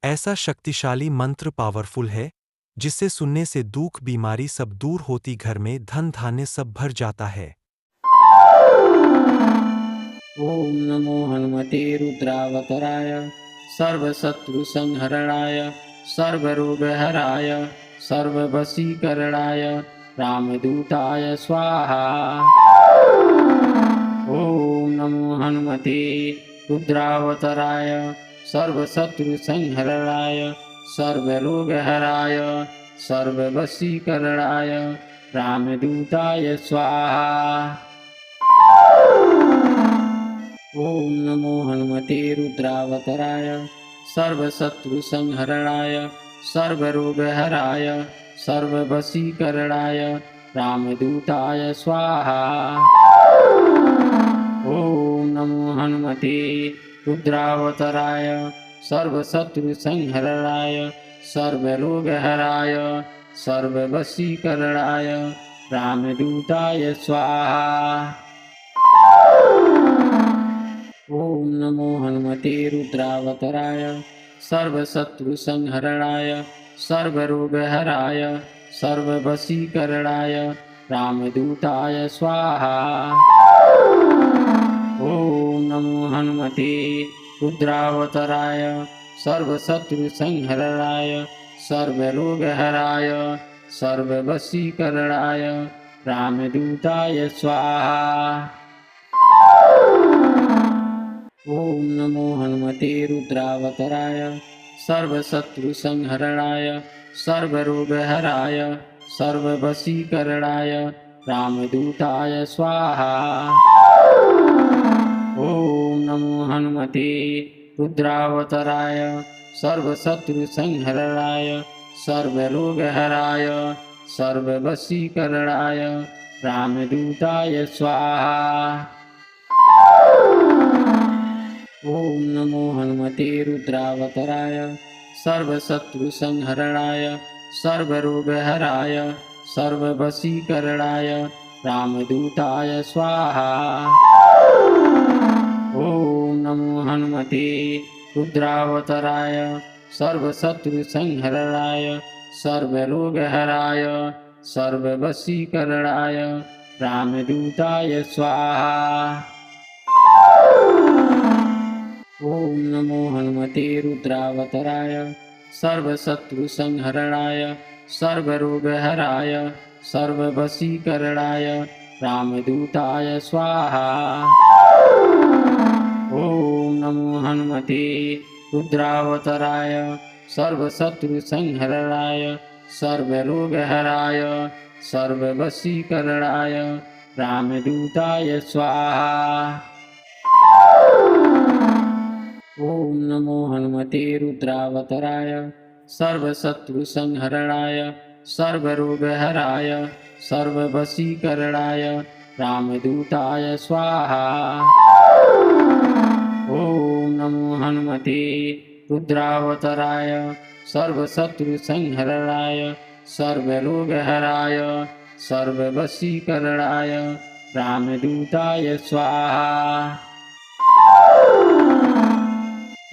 ऐसा शक्तिशाली मंत्र पावरफुल है जिसे सुनने से दुख बीमारी सब दूर होती, घर में धन धान्य सब भर जाता है। ओम नमो हनुमते रुद्रावतराय सर्वशत्रुसंहरणाय सर्वरोगहराय सर्ववशीकरणाय रामदूताय स्वाहा। ओम नमो हनुमते रुद्रावतराय सर्वशत्रुसंहरणाय सर्वरोगहराय सर्ववशीकरणाय रामदूताय स्वाहा। ओम नमो हनुमते रुद्रावतराय सर्वशत्रुसंहरणाय सर्वरोगहराय सर्ववशीकरणाय रामदूताय स्वाहा। ओम नमो हनुमते रुद्रावतराय सर्वशत्रुसंहरणाय सर्वरोगहराय सर्ववशीकरणाय रामदूताय स्वाहा। ओम नमो हनुमते रुद्रावतराय सर्वशत्रुसंहरणाय सर्वरोगहराय सर्ववशीकरणाय रामदूताय स्वाहा। ओम नमो हनुमते रुद्रावतराय सर्वशत्रुसंहरणाय सर्वरोगहराय सर्ववशीकरणाय रामदूताय स्वाहा। ओम नमो हनुमते रुद्रावतराय सर्वशत्रुसंहरणाय सर्वरोगहराय सर्ववशीकरणाय रामदूताय स्वाहा। ओम नमो हनुमते रुद्रावतराय सर्वशत्रुसंहरणाय सर्वरोगहराय सर्ववशीकरणाय रामदूताय स्वाहा। ओम नमो हनुमते रुद्रावतराय सर्वशत्रुसंहरणाय सर्वरोगहराय सर्ववशीकरणाय रामदूताय स्वाहा। ओम नमो हनुमते रुद्रावतराय सर्वशत्रुसंहरणाय सर्वरोगहराय सर्ववशीकरणाय रामदूताय स्वाहा। ओम नमो हनुमते रुद्रावतराय सर्वशत्रुसंहरणाय सर्वरोगहराय सर्ववशीकरणाय रामदूताय स्वाहा। ओम नमो हनुमते रुद्रावतराय सर्वशत्रुसंहरणाय सर्वरोगहराय सर्ववशीकरणाय रामदूताय स्वाहा। ओम नमो हनुमते रुद्रावतराय सर्वशत्रुसंहरणाय सर्वरोगहराय सर्ववशीकरणाय रामदूताय स्वाहा। ओम नमो हनुमते रुद्रावतराय सर्वशत्रुसंहरणाय सर्वरोगहराय सर्ववशीकरणाय रामदूताय स्वाहा।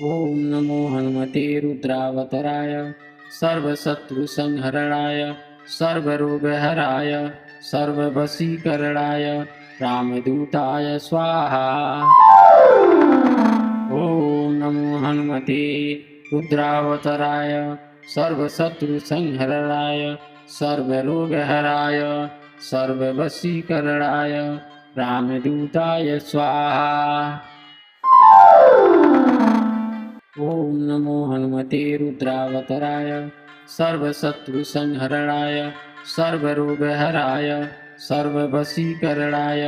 ओम नमो हनुमते रुद्रावतराय सर्वशत्रुसंहरणाय सर्वरोगहराय सर्ववशीकरणाय रामदूताय स्वाहा। ओम नमो हनुमते रुद्रावतराय सर्वशत्रुसंहरणाय सर्वरोगहराय सर्ववशीकरणाय रामदूताय स्वाहा। ओम नमो हनुमते रुद्रावतराय सर्वशत्रुसंहरणाय सर्वरोगहराय सर्ववशीकरणाय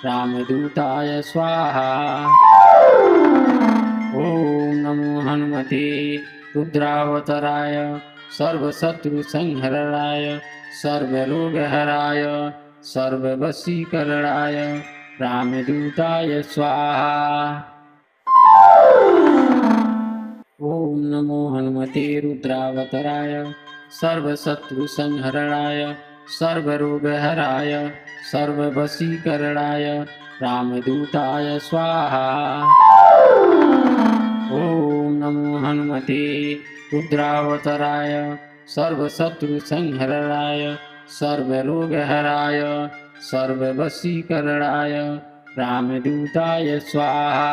रामदूताय स्वाहा। ओम नमो हनुमते रुद्रावतराय सर्वशत्रुसंहरणाय सर्वरोगहराय सर्ववशीकरणाय रामदूताय स्वाहा। ओम नमो हनुमते रुद्रावतराय सर्वशत्रुसंहरणाय सर्वरोगहराय सर्ववशीकरणाय रामदूताय स्वाहा। ओम नमो हनुमते रुद्रावताराय सर्वशत्रुसंहरणाय सर्वरोगहराय सर्ववशीकरणाय रामदूताय स्वाहा।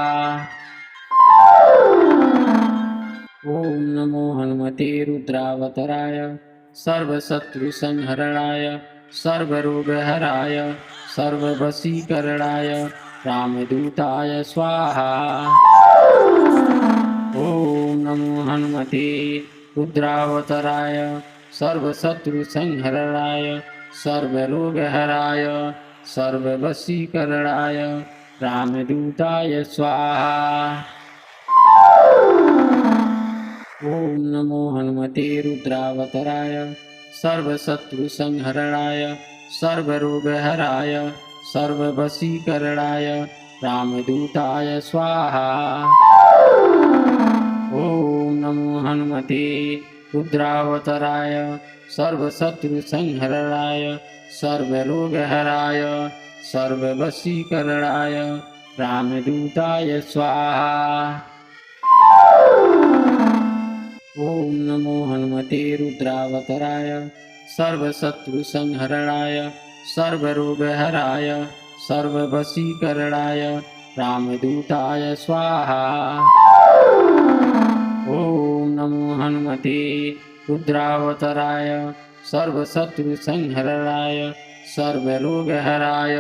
ॐ नमो हनुमते रुद्रावताराय सर्वशत्रुसंहरणाय सर्वरोगहराय सर्ववशीकरणाय रामदूताय स्वाहा। ॐ नमो हनुमते रुद्रावताराय सर्वशत्रुसंहरणाय सर्वरोगहराय सर्ववशीकरणाय रामदूताय स्वाहा। ॐ नमो हनुमते रुद्रावताराय सर्वशत्रुसंहरणाय सर्वरोगहराय सर्ववशीकरणाय रामदूताय स्वाहा। ॐ नमो हनुमते रुद्रावताराय सर्वशत्रुसंहरणाय सर्वरोगहराय सर्ववशीकरणाय रामदूताय स्वाहा। ॐ नमो हनुमते रुद्रावताराय सर्वशत्रुसंहरणाय सर्वरोगहराय सर्ववशीकरणाय रामदूताय स्वाहा। ॐ नमो हनुमते रुद्रावताराय सर्वशत्रुसंहरणाय सर्वरोगहराय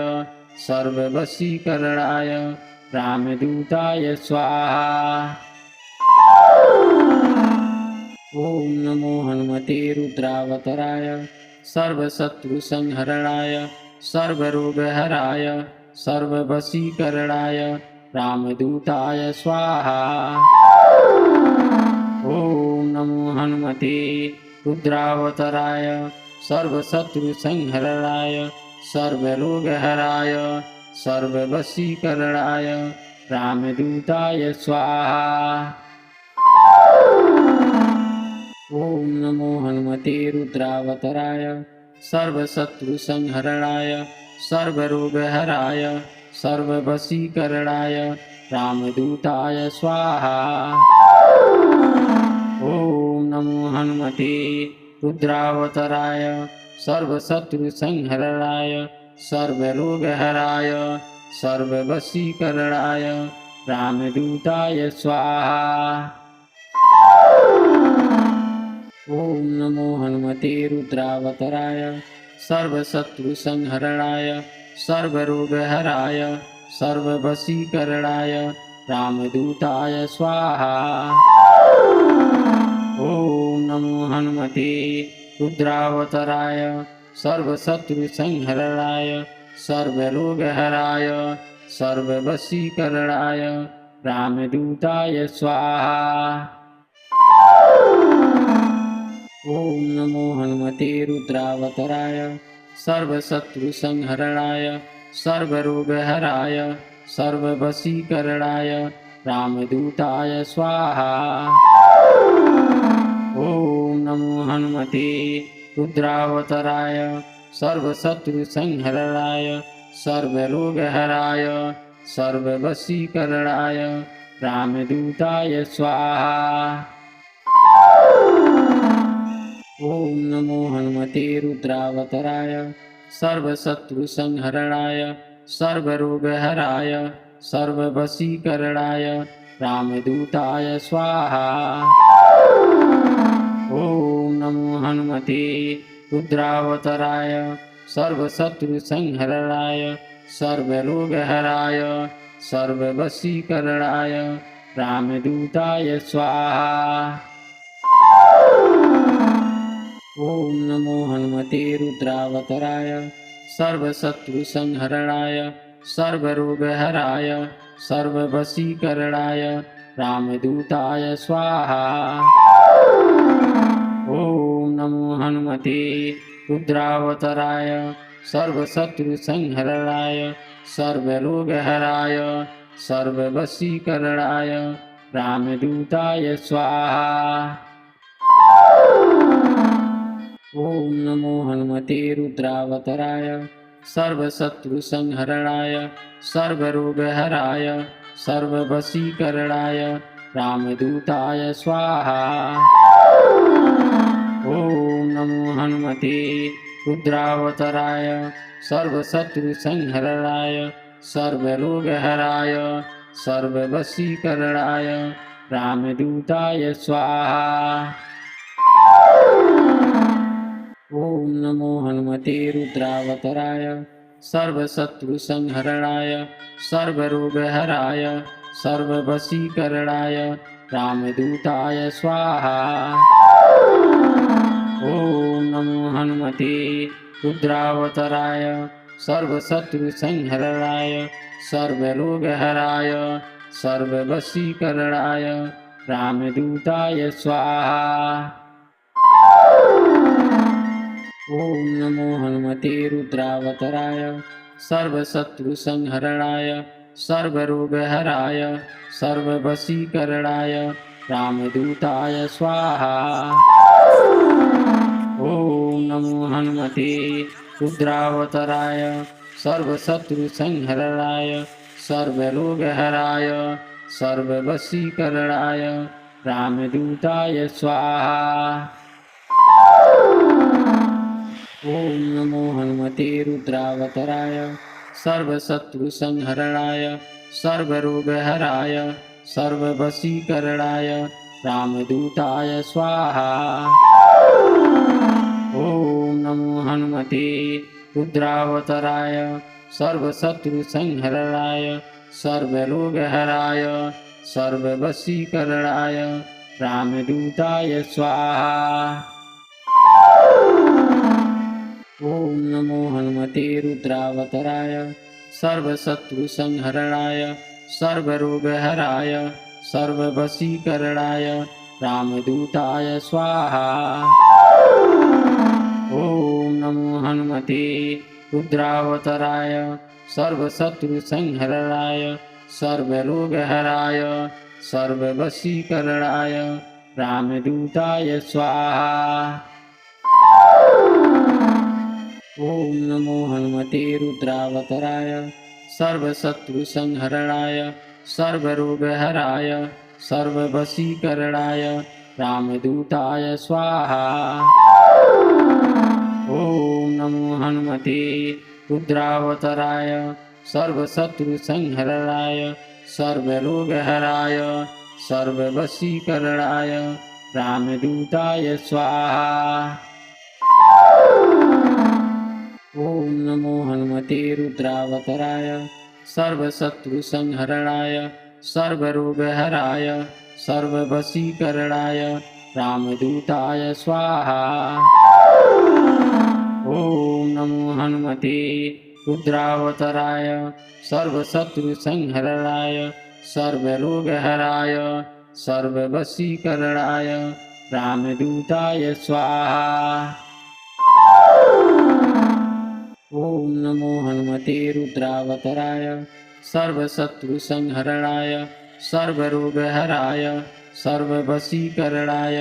सर्ववशीकरणाय रामदूताय स्वाहा। ॐ नमो हनुमते रुद्रावताराय सर्वशत्रुसंहरणाय सर्वरोगहराय सर्ववशीकरणाय रामदूताय स्वाहा। ॐ नमो हनुमते रुद्रावताराय सर्वशत्रुसंहरणाय सर्वरोगहराय सर्ववशीकरणाय रामदूताय स्वाहा। ॐ नमो हनुमते रुद्रावताराय सर्वशत्रुसंहरणाय सर्वरोगहराय सर्ववशीकरणाय रामदूताय स्वाहा। ॐ नमो हनुमते रुद्रावताराय सर्वशत्रुसंहरणाय सर्वरोगहराय सर्ववशीकरणाय रामदूताय स्वाहा। ॐ नमो हनुमते रुद्रावताराय सर्वशत्रुसंहरणाय सर्वरोगहराय सर्ववशीकरणाय रामदूताय स्वाहा। ॐ नमो हनुमते रुद्रावताराय सर्वशत्रुसंहरणाय सर्वरोगहराय सर्ववशीकरणाय रामदूताय स्वाहा। ॐ नमो हनुमते रुद्रावताराय सर्वशत्रुसंहरणाय सर्वरोगहराय सर्ववशीकरणाय रामदूताय स्वाहा। ॐ नमो हनुमते रुद्रावताराय सर्वशत्रुसंहरणाय सर्वरोगहराय सर्ववशीकरणाय रामदूताय स्वाहा। ॐ नमो हनुमते रुद्रावताराय सर्वशत्रुसंहरणाय सर्वरोगहराय सर्ववशीकरणाय रामदूताय स्वाहा। ॐ नमो हनुमते रुद्रावताराय सर्वशत्रुसंहरणाय सर्वरोगहराय सर्ववशीकरणाय रामदूताय स्वाहा। ॐ नमो हनुमते रुद्रावताराय सर्वशत्रुसंहरणाय सर्वरोगहराय सर्ववशीकरणाय रामदूताय स्वाहा। ॐ नमो हनुमते रुद्रावताराय सर्वशत्रुसंहरणाय सर्वरोगहराय सर्ववशीकरणाय रामदूताय स्वाहा। ॐ नमो हनुमते रुद्रावताराय सर्वशत्रुसंहरणाय सर्वरोगहराय सर्ववशीकरणाय रामदूताय स्वाहा। ॐ नमो हनुमते रुद्रावताराय सर्वशत्रुसंहरणाय सर्वरोगहराय सर्ववशीकरणाय रामदूताय स्वाहा। ॐ नमो हनुमते रुद्रावताराय सर्वशत्रुसंहरणाय सर्वरोगहराय सर्ववशीकरणाय रामदूताय स्वाहा। ॐ नमो हनुमते रुद्रावताराय सर्वशत्रुसंहरणाय सर्वरोगहराय सर्ववशीकरणाय रामदूताय स्वाहा। ॐ नमो हनुमते रुद्रावताराय सर्वशत्रुसंहरणाय सर्वरोगहराय सर्ववशीकरणाय रामदूताय स्वाहा। ॐ नमो हनुमते रुद्रावताराय सर्वशत्रुसंहरणाय सर्वरोगहराय सर्ववशीकरणाय रामदूताय स्वाहा। ॐ नमो हनुमते रुद्रावताराय सर्वशत्रुसंहरणाय सर्वरोगहराय सर्ववशीकरणाय रामदूताय स्वाहा। ॐ नमो हनुमते रुद्रावताराय सर्वशत्रुसंहरणाय सर्वरोगहराय सर्ववशीकरणाय रामदूताय स्वाहा। ॐ नमो हनुमते रुद्रावताराय सर्वशत्रुसंहरणाय सर्वरोगहराय सर्ववशीकरणाय रामदूताय स्वाहा। ॐ नमो हनुमते रुद्रावताराय सर्वशत्रुसंहरणाय सर्वरोगहराय सर्ववशीकरणाय रामदूताय स्वाहा। ॐ नमो हनुमते रुद्रावताराय सर्वशत्रुसंहरणाय सर्वरोगहराय सर्ववशीकरणाय रामदूताय स्वाहा। ॐ नमो हनुमते रुद्रावताराय सर्वशत्रुसंहरणाय सर्वरोगहराय सर्ववशीकरणाय रामदूताय स्वाहा। ॐ नमो हनुमते रुद्रावताराय सर्वशत्रुसंहरणाय सर्वरोगहराय सर्ववशीकरणाय रामदूताय स्वाहा। ॐ नमो हनुमते रुद्रावताराय सर्वशत्रुसंहरणाय सर्वरोगहराय सर्ववशीकरणाय रामदूताय स्वाहा। ॐ नमो हनुमते रुद्रावताराय सर्वशत्रुसंहरणाय सर्वरोगहराय सर्ववशीकरणाय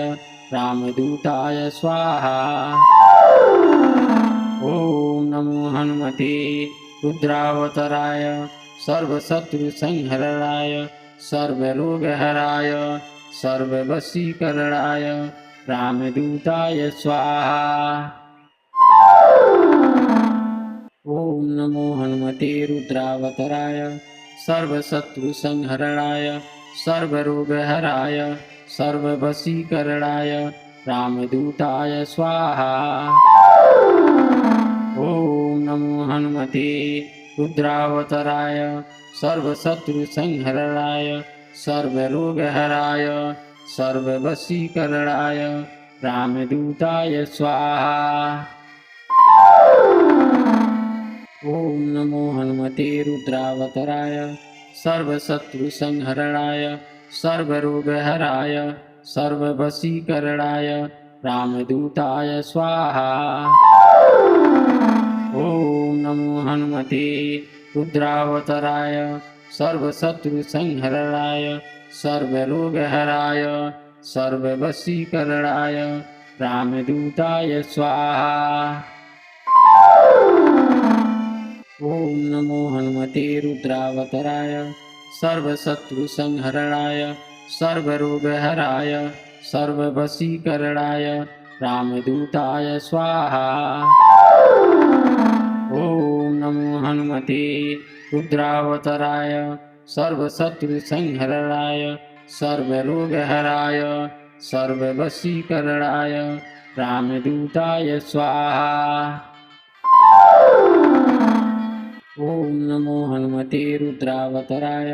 रामदूताय स्वाहा। ॐ नमो हनुमते रुद्रावताराय सर्वशत्रुसंहरणाय सर्वरोगहराय सर्ववशीकरणाय रामदूताय स्वाहा। ॐ नमो हनुमते रुद्रावताराय सर्वशत्रुसंहरणाय सर्वरोगहराय सर्ववशीकरणाय रामदूताय स्वाहा। ॐ नमो हनुमते रुद्रावताराय सर्वशत्रुसंहरणाय सर्वरोगहराय सर्ववशीकरणाय रामदूताय स्वाहा। ॐ नमो हनुमते रुद्रावताराय सर्वशत्रुसंहरणाय सर्वरोगहराय सर्ववशीकरणाय रामदूताय स्वाहा। ॐ नमो हनुमते रुद्रावताराय सर्वशत्रुसंहरणाय सर्वरोगहराय सर्ववशीकरणाय रामदूताय स्वाहा। ॐ नमो हनुमते रुद्रावताराय सर्वशत्रुसंहरणाय सर्वरोगहराय सर्ववशीकरणाय रामदूताय स्वाहा। ॐ नमो हनुमते रुद्रावताराय सर्वशत्रुसंहरणाय सर्वरोगहराय सर्ववशीकरणाय रामदूताय स्वाहा। ॐ नमो हनुमते रुद्रावताराय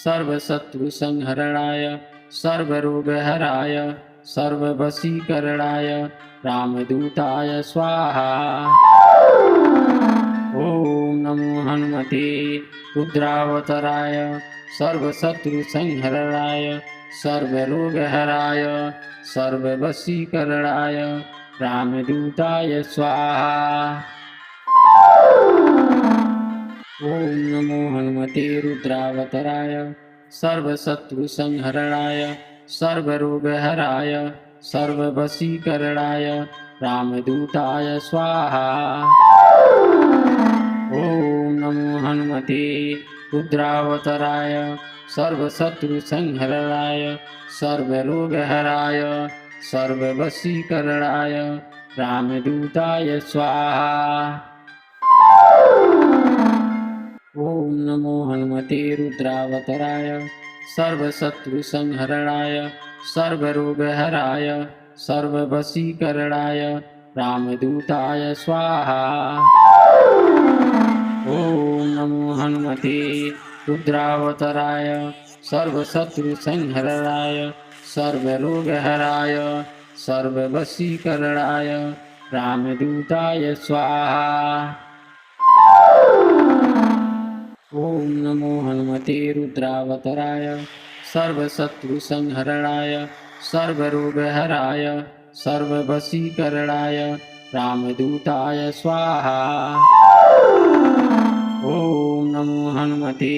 सर्वशत्रुसंहरणाय सर्वरोगहराय सर्ववशीकरणाय रामदूताय स्वाहा। ॐ नमो हनुमते रुद्रावताराय सर्वशत्रुसंहरणाय सर्वरोगहराय सर्ववशीकरणाय रामदूताय स्वाहा। ॐ नमो हनुमते रुद्रावताराय सर्वशत्रुसंहरणाय सर्वरोगहराय सर्ववशीकरणाय रामदूताय स्वाहा। ॐ नमो हनुमते रुद्रावताराय सर्वशत्रुसंहरणाय सर्वरोगहराय सर्ववशीकरणाय रामदूताय स्वाहा। ॐ नमो हनुमते रुद्रावताराय सर्वशत्रुसंहरणाय सर्वरोगहराय सर्ववशीकरणाय रामदूताय स्वाहा। ॐ नमो हनुमते रुद्रावताराय सर्वशत्रुसंहरणाय सर्वरोगहराय सर्ववशीकरणाय रामदूताय स्वाहा। ॐ नमो हनुमते रुद्रावताराय सर्वशत्रुसंहरणाय सर्वरोगहराय सर्ववशीकरणाय रामदूताय स्वाहा। ॐ नमो हनुमते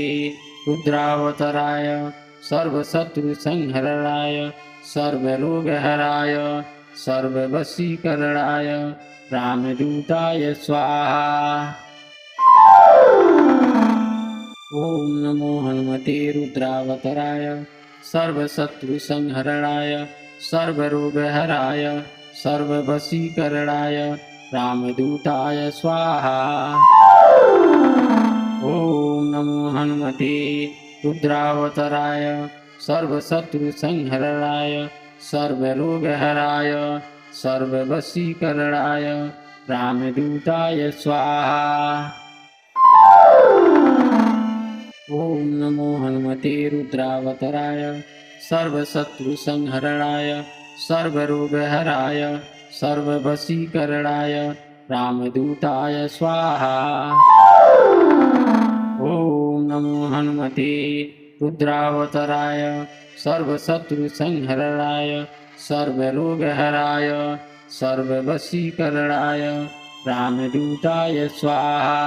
रुद्रावताराय सर्वशत्रुसंहरणाय सर्वरोगहराय सर्ववशीकरणाय रामदूताय स्वाहा। ॐ नमो हनुमते रुद्रावताराय सर्वशत्रुसंहरणाय सर्वरोगहराय सर्ववशीकरणाय रामदूताय स्वाहा। ॐ नमो हनुमते रुद्रावताराय सर्वशत्रुसंहरणाय सर्वरोगहराय सर्ववशीकरणाय रामदूताय स्वाहा। ॐ नमो हनुमते रुद्रावताराय सर्वशत्रुसंहरणाय सर्वरोगहराय सर्ववशीकरणाय रामदूताय स्वाहा। ॐ नमो हनुमते रुद्रावताराय सर्वशत्रुसंहरणाय सर्वरोगहराय सर्ववशीकरणाय रामदूताय स्वाहा।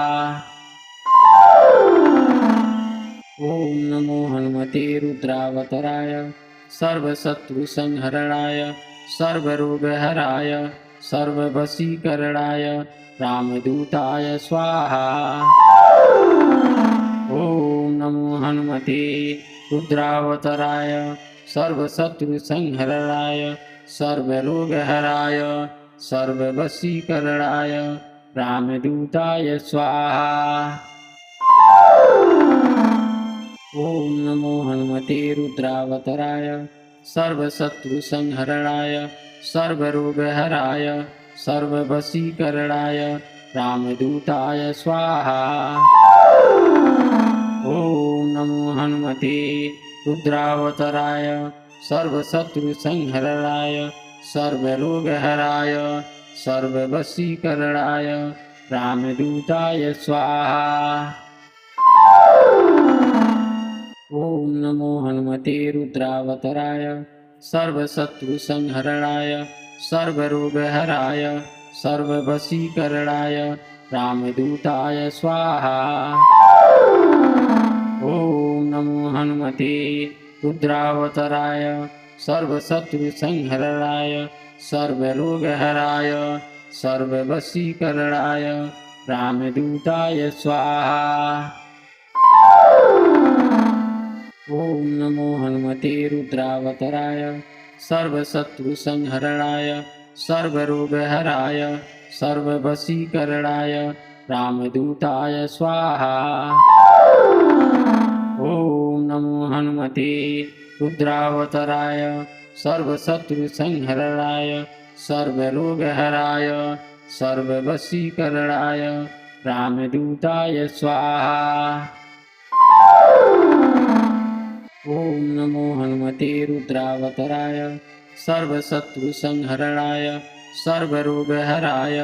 ॐ नमो हनुमते रुद्रावताराय सर्वशत्रुसंहरणाय सर्वरोगहराय सर्ववशीकरणाय रामदूताय स्वाहा। ॐ नमो हनुमते रुद्रावताराय सर्वशत्रुसंहरणाय सर्वरोगहराय सर्ववशीकरणाय रामदूताय स्वाहा। ॐ नमो हनुमते रुद्रावताराय सर्वशत्रुसंहरणाय सर्वरोगहराय सर्ववशीकरणाय रामदूताय स्वाहा। ॐ नमो हनुमते रुद्रावताराय सर्वशत्रुसंहरणाय सर्वरोगहराय सर्ववशीकरणाय रामदूताय स्वाहा। ॐ नमो हनुमते रुद्रावताराय सर्वशत्रुसंहरणाय सर्वरोगहराय सर्ववशीकरणाय रामदूताय स्वाहा। ॐ नमो हनुमते रुद्रावताराय सर्वशत्रुसंहरणाय सर्वरोगहराय सर्ववशीकरणाय रामदूताय स्वाहा। ॐ नमो हनुमते रुद्रावतराय सर्वशत्रुसंहरणाय सर्वरोगहराय सर्ववशीकरणाय रामदूताय स्वाहा। ॐ नमो हनुमते रुद्रावतराय सर्वशत्रुसंहरणाय सर्वरोगहराय सर्ववशीकरणाय रामदूताय स्वाहा। ॐ नमो हनुमते रुद्रावतराय सर्वशत्रुसंहरणाय सर्वरोगहराय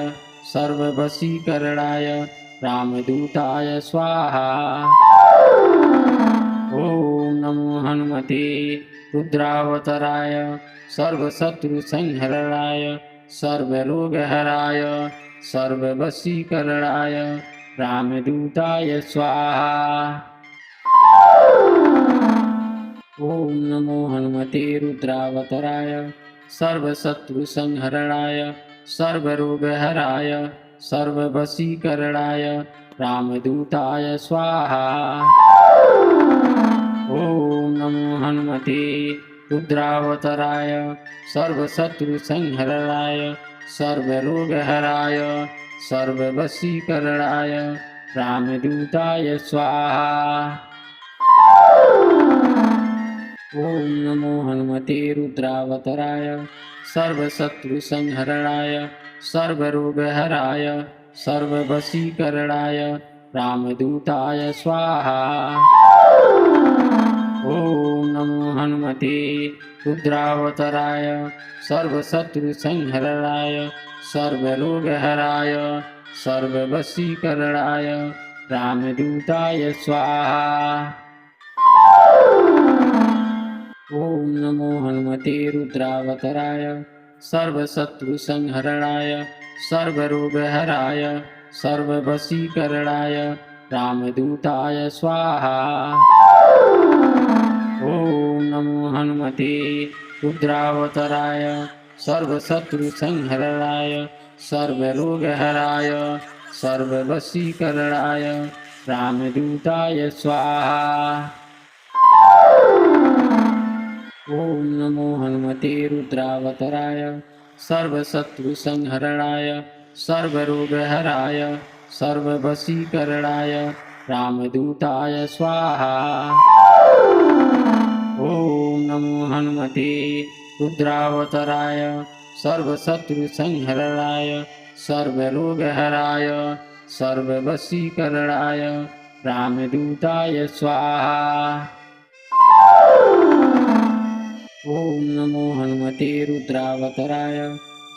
सर्ववशीकरणाय रामदूताय स्वाहा। ॐ नमो हनुमते रुद्रावतराय सर्वशत्रुसंहरणाय सर्वरोगहराय सर्ववशीकरणाय रामदूताय स्वाहा। ॐ नमो हनुमते रुद्रावतराय सर्वशत्रुसंहरणाय सर्वरोगहराय सर्ववशीकरणाय रामदूताय स्वाहा। ॐ नमो हनुमते रुद्रावतराय सर्वशत्रुसंहरणाय सर्वरोगहराय सर्ववशीकरणाय रामदूताय स्वाहा। ॐ नमो हनुमते रुद्रावतराय सर्वशत्रुसंहरणाय सर्वरोगहराय सर्ववशीकरणाय रामदूताय स्वाहा। ॐ नमो हनुमते रुद्रावतराय सर्वशत्रुसंहरणाय सर्वरोगहराय सर्ववशीकरणाय रामदूताय स्वाहा। ॐ नमो हनुमते रुद्रावतराय सर्वशत्रुसंहरणाय सर्वरोगहराय सर्ववशीकरणाय रामदूताय स्वाहा। ॐ नमो हनुमते रुद्रावतराय सर्वशत्रुसंहरणाय सर्वरोगहराय सर्ववशीकरणाय रामदूताय स्वाहा। ॐ नमो हनुमते रुद्रावतराय सर्वशत्रुसंहरणाय सर्वरोगहराय सर्ववशीकरणाय रामदूताय स्वाहा। ॐ नमो हनुमते रुद्रावतराय सर्वशत्रुसंहरणाय सर्वरोगहराय सर्ववशीकरणाय रामदूताय स्वाहा। ॐ नमो हनुमते रुद्रावतराय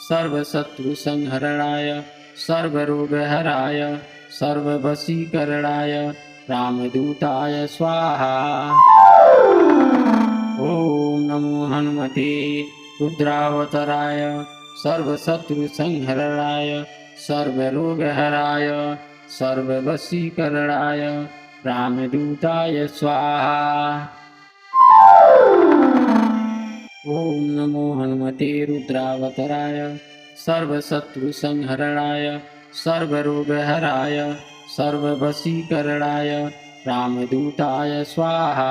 सर्वशत्रुसंहरणाय सर्वरोगहराय सर्ववशीकरणाय रामदूताय स्वाहा। ॐ नमो हनुमते रुद्रावतराय सर्वशत्रुसंहरणाय सर्वरोगहराय सर्ववशीकरणाय रामदूताय स्वाहा। ॐ नमो हनुमते रुद्रावतराय सर्वशत्रुसंहरणाय सर्वरोगहराय सर्ववशीकरणाय रामदूताय स्वाहा।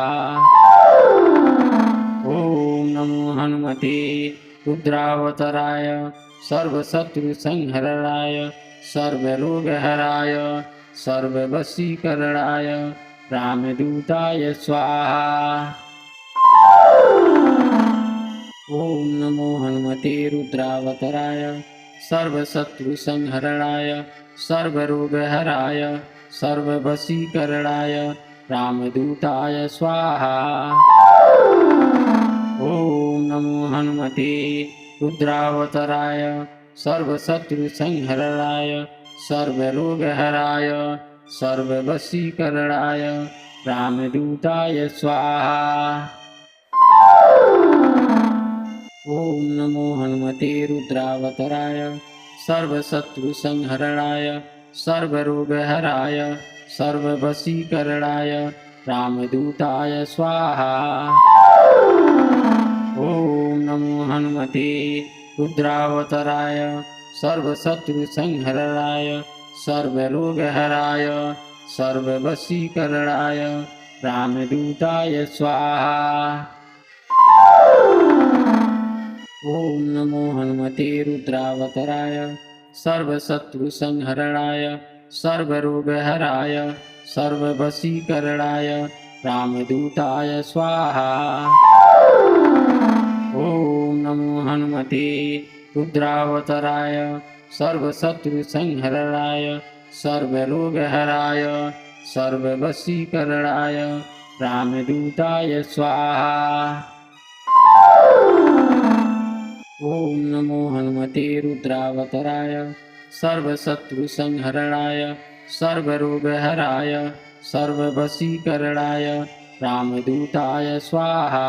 ॐ नमो हनुमते रुद्रावतराय सर्वशत्रुसंहरणाय सर्वरोगहराय सर्ववशीकरणाय रामदूताय स्वाहा। ॐ नमो हनुमते रुद्रावतराय सर्वशत्रुसंहरणाय सर्वरोगहराय सर्ववशीकरणाय रामदूताय स्वाहा। ॐ नमो हनुमते रुद्रावतराय सर्वशत्रुसंहरणाय सर्वरोगहराय सर्ववशीकरणाय रामदूताय स्वाहा। ॐ नमो हनुमते रुद्रावतराय सर्वशत्रुसंहरणाय सर्वरोगहराय सर्ववशीकरणाय रामदूताय स्वाहा। ॐ नमो हनुमते रुद्रावतराय सर्वशत्रुसंहरणाय सर्वरोगहराय सर्ववशीकरणाय रामदूताय स्वाहा। ॐ नमो हनुमते रुद्रावताराय सर्वशत्रुसंहरणाय सर्वरोगहराय सर्ववशीकरणाय रामदूताय स्वाहा। ॐ नमो हनुमते रुद्रावताराय सर्वशत्रुसंहरणाय सर्वरोगहराय सर्ववशीकरणाय रामदूताय स्वाहा। ॐ नमो हनुमते रुद्रावताराय सर्वशत्रुसंहरणाय सर्वरोगहराय सर्ववशीकरणाय रामदूताय स्वाहा।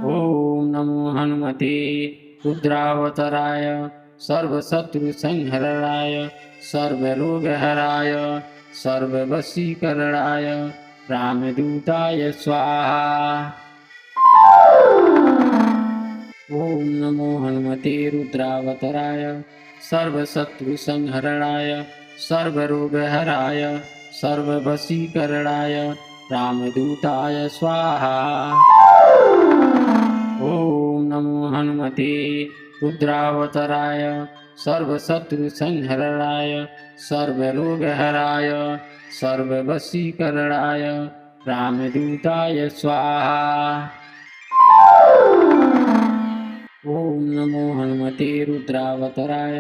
ॐ नमो हनुमते रुद्रावताराय सर्वशत्रुसंहरणाय सर्वरोगहराय सर्ववशीकरणाय रामदूताय स्वाहा। ॐ नमो हनुमते रुद्रावताराय सर्वशत्रुसंहरणाय सर्वरोगहराय सर्ववशीकरणाय रामदूताय स्वाहा। ॐ नमो हनुमते रुद्रावताराय सर्वशत्रुसंहरणाय सर्वरोगहराय सर्ववशीकरणाय रामदूताय स्वाहा। ॐ नमो हनुमते रुद्रावताराय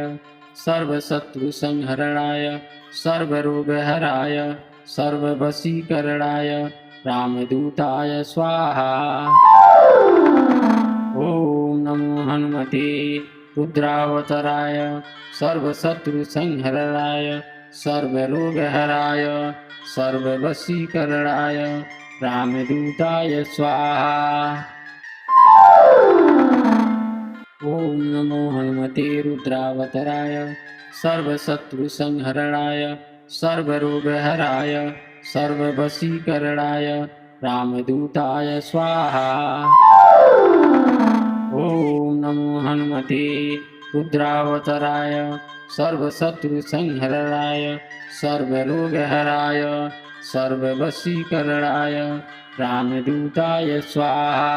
सर्वशत्रुसंहरणाय सर्वरोगहराय सर्ववशीकरणाय रामदूताय स्वाहा। ॐ नमो हनुमते रुद्रावताराय सर्वशत्रुसंहरणाय सर्वरोगहराय सर्ववशीकरणाय रामदूताय स्वाहा। ॐ नमो हनुमते रुद्रावताराय सर्वशत्रुसंहरणाय सर्वरोगहराय सर्ववशीकरणाय रामदूताय स्वाहा। ॐ नमो हनुमते रुद्रावताराय सर्वशत्रुसंहरणाय सर्वरोगहराय सर्ववशीकरणाय रामदूताय स्वाहा।